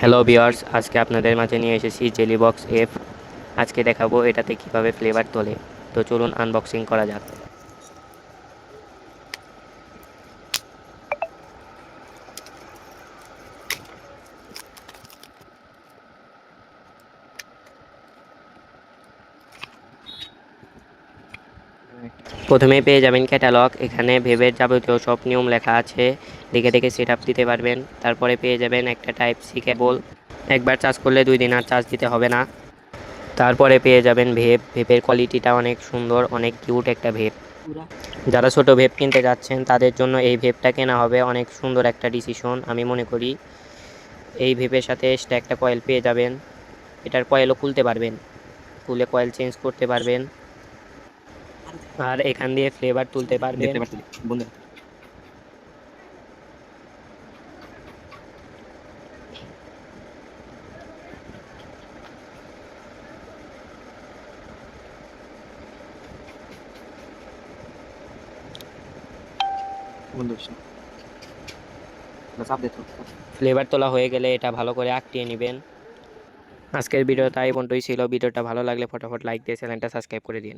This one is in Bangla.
হ্যালো ভিউয়ার্স, আজকে আপনাদের মাঝে নিয়ে এসেছি জেলি বক্স এফ। আজকে দেখাবো এটাতে কিভাবে ফ্লেভার তোলে। তো চলুন আনবক্সিং করা যাক। প্রথমে পেয়ে যাবেন ক্যাটালগ। এখানে ভেবের যাবতীয় সব নিয়ম লেখা আছে, দেখে দেখে সেট আপ দিতে পারবেন। তারপরে পেয়ে যাবেন একটা টাইপ সি কেবল, একবার চার্জ করলে 2 দিন আর চার্জ দিতে হবে না। তারপরে পেয়ে যাবেন ভেপের কোয়ালিটিটা অনেক সুন্দর, অনেক কিউট একটা ভেপ। যারা ছোট ভেপ কিনতে যাচ্ছেন তাদের জন্য এই ভেপটা কেনা হবে অনেক সুন্দর একটা ডিসিশন আমি মনে করি। এই ভেপের সাথে এক্সট্রা একটা কয়েল পেয়ে যাবেন। এটার কয়েলও খুলতে পারবেন, খুলে কয়েল চেঞ্জ করতে পারবেন, আর এখান দিয়ে ফ্লেভার তুলতে পারবেন। ফ্লেভার তোলা হয়ে গেলে এটা ভালো করে আঁকটিয়ে নেবেন। আজকের ভিডিওটা এই পর্যন্তই ছিল। ভিডিওটা ভালো লাগলে ফটাফট লাইক দিয়ে চ্যানেলটা সাবস্ক্রাইব করে দিন।